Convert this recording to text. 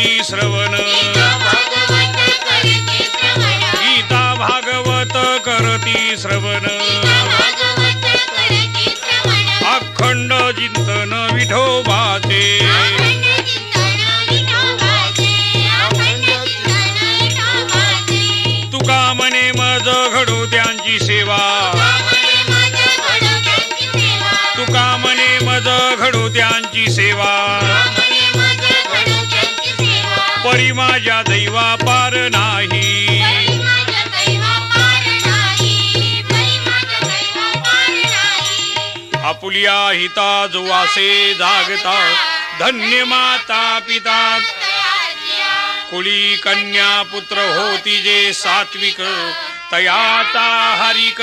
करती श्रवण गीता भागवत करती श्रवण अखंड चिंतन विठोबाचे तुका मने मज घडो त्यांची सेवा तुका मने मज घडो त्यांची सेवा परी माझ्या दैवा पार नाही आपुलिया हिता जो वासे जागता धन्य माता पिता कुळी कन्या पुत्र होती जे सात्विक तयाता हरिक